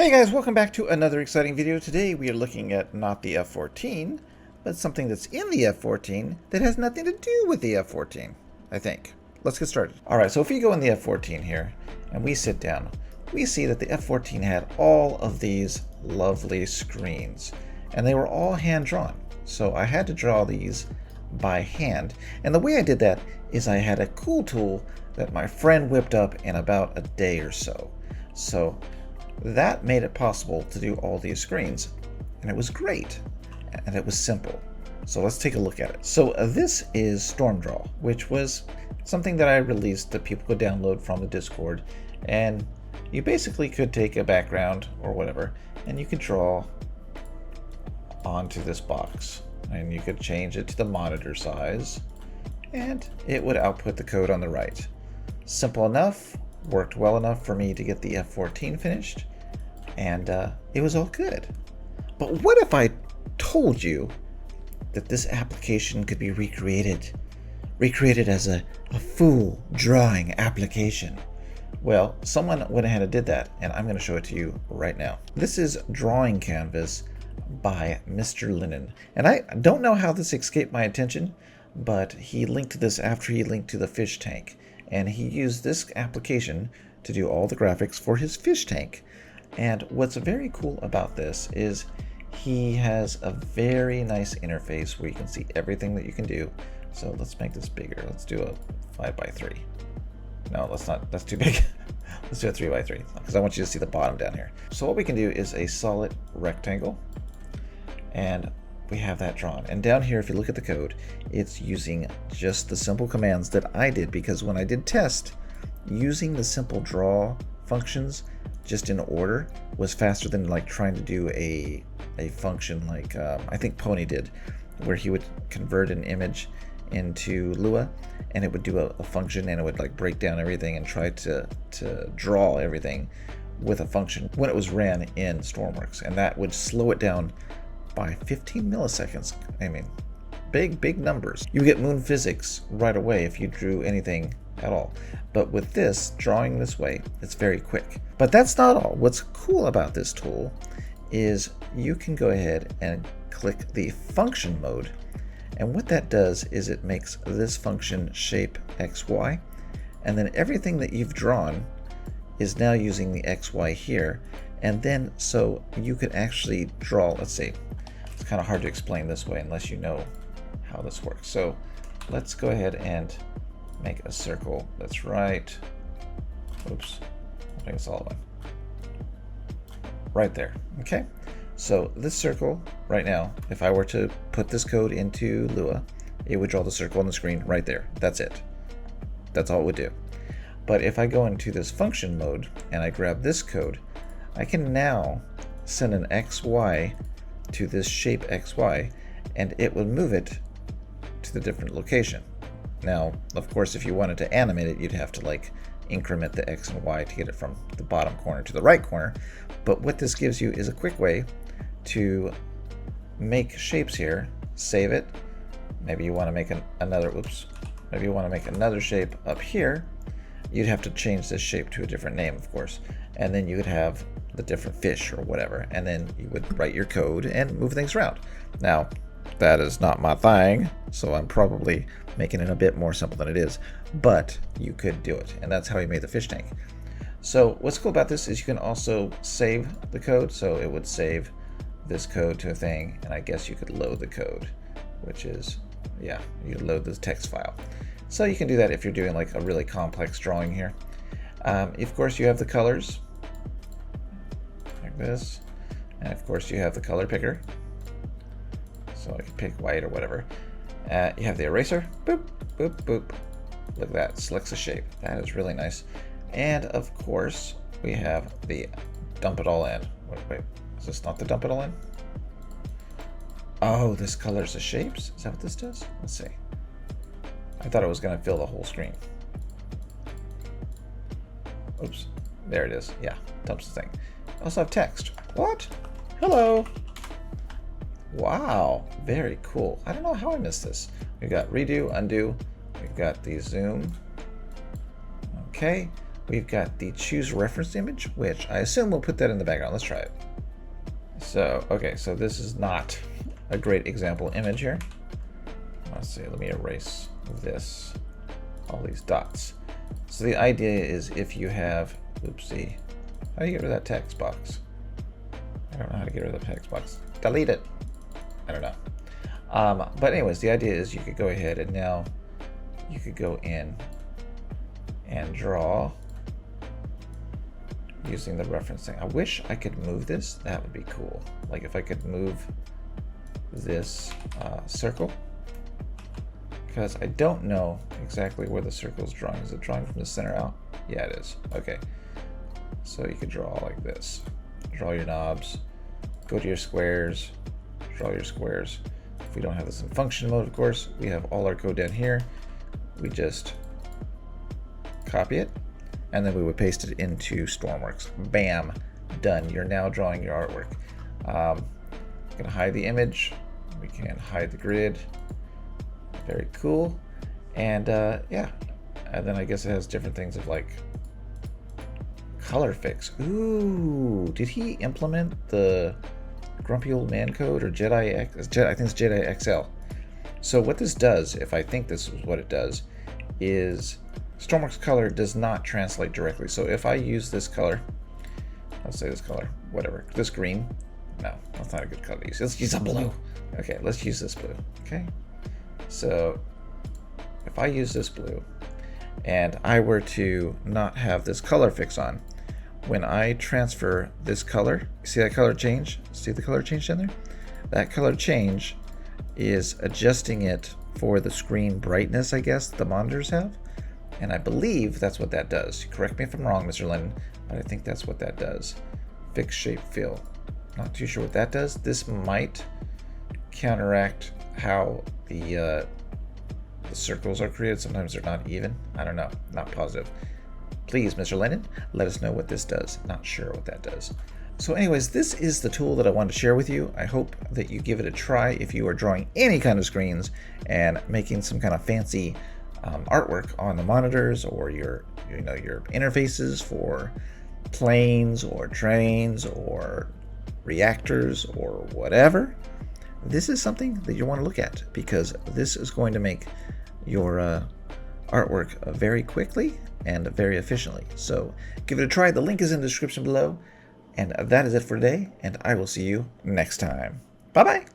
Hey guys, welcome back to another exciting video. Today we are looking at not the F-14, but something that's in the F-14 that has nothing to do with the F-14, I think. Let's get started. Alright, so if we go in the F-14 here, and we sit down, we see that the F-14 had all of these lovely screens, and they were all hand-drawn. So I had to draw these by hand, and the way I did that is I had a cool tool that my friend whipped up in about a day or so. So that made it possible to do all these screens, and it was great, and it was simple. So let's take a look at it. So this is StormDraw, which was something that I released that people could download from the Discord, and you basically could take a background or whatever, and you could draw onto this box, and you could change it to the monitor size, and it would output the code on the right. Simple enough. Worked well enough for me to get the F-14 finished, and it was all good. But what if I told you that this application could be recreated as a full drawing application? Well, someone went ahead and did that, and I'm going to show it to you right now. This is Drawing Canvas by Mr. Linen, and I don't know how this escaped my attention, but he linked to this after he linked to the fish tank. And he used this application to do all the graphics for his fish tank. And what's very cool about this is he has a very nice interface where you can see everything that you can do. So let's make this bigger. Let's do a 5x3. No, let's not. That's too big. Let's do a 3x3 because I want you to see the bottom down here. So what we can do is a solid rectangle, and we have that drawn. And down here, if you look at the code, it's using just the simple commands that I did, because when I did test, using the simple draw functions just in order was faster than like trying to do a function like I think Pony did, where he would convert an image into Lua, and it would do a function, and it would like break down everything and try to draw everything with a function when it was ran in Stormworks, and that would slow it down by 15 milliseconds. I mean, big numbers. You get moon physics right away if you drew anything at all. But with this, drawing this way, it's very quick. But that's not all. What's cool about this tool is you can go ahead and click the function mode. And what that does is it makes this function shape XY. And then everything that you've drawn is now using the XY here. And then so you could actually draw, let's see, it's kind of hard to explain this way unless you know how this works. So let's go ahead and make a circle that's right. Oops, I'll make a solid one. Right there, okay? So this circle right now, if I were to put this code into Lua, it would draw the circle on the screen right there. That's it. That's all it would do. But if I go into this function mode and I grab this code, I can now send an XY to this shape XY, and it will move it to the different location. Now, of course, if you wanted to animate it, you'd have to like increment the X and Y to get it from the bottom corner to the right corner. But what this gives you is a quick way to make shapes here, save it. Maybe you want to make maybe you want to make another shape up here. You'd have to change this shape to a different name, of course, and then you would have the different fish or whatever, and then you would write your code and move things around. Now, that is not my thing, so I'm probably making it a bit more simple than it is, but you could do it, and that's how we made the fish tank. So what's cool about this is you can also save the code, so it would save this code to a thing, and I guess you could load the code, which is, yeah, you load the text file. So you can do that if you're doing like a really complex drawing here. Of course, you have the colors, like this, and of course you have the color picker, so I can pick white or whatever. You have the eraser, boop, boop, boop. Look at that, selects a shape. That is really nice. And of course, we have the dump it all in. Wait, is this not the dump it all in? Oh, this colors the shapes? Is that what this does? Let's see. I thought it was gonna fill the whole screen. Oops, there it is. Yeah, dumps the thing. I also have text. What? Hello. Wow, very cool. I don't know how I missed this. We've got redo, undo. We've got the zoom. Okay, we've got the choose reference image, which I assume we'll put that in the background. Let's try it. So, okay, so this is not a great example image here. Let's see, let me erase this, all these dots. So the idea is if you have, oopsie, how do you get rid of that text box? I don't know how to get rid of the text box. Delete it. I don't know. But anyways, the idea is you could go ahead and now you could go in and draw using the reference thing. I wish I could move this. That would be cool. Like if I could move this circle, because I don't know exactly where the circle is drawing. Is it drawing from the center out? Yeah, it is. Okay. So you could draw like this. Draw your knobs, go to your squares, draw your squares. If we don't have this in function mode, of course, we have all our code down here. We just copy it, and then we would paste it into Stormworks. Bam, done. You're now drawing your artwork. You can hide the image. We can hide the grid. Very cool. And yeah, and then I guess it has different things of like color fix. Ooh, did he implement the Grumpy Old Man code or Jedi X? I think it's Jedi XL. So what this does, if I think this is what it does, is Stormworks color does not translate directly. So if I use this color, let's say this color, whatever, this green, no, that's not a good color to use. Let's use a blue. Okay, let's use this blue. Okay, so if I use this blue and I were to not have this color fix on, when I transfer this color, see that color change? See the color change in there? That color change is adjusting it for the screen brightness, I guess, the monitors have. And I believe that's what that does. Correct me if I'm wrong, Mr. Lennon, but I think that's what that does. Fix, shape, fill. Not too sure what that does. This might counteract how the circles are created. Sometimes they're not even. I don't know. Not positive. Please, Mr. Lennon, let us know what this does. Not sure what that does. So anyways, this is the tool that I wanted to share with you. I hope that you give it a try if you are drawing any kind of screens and making some kind of fancy artwork on the monitors or your interfaces for planes or trains or reactors or whatever. This is something that you want to look at because this is going to make your artwork very quickly and very efficiently. So give it a try. The link is in the description below. And that is it for today, and I will see you next time. Bye-bye.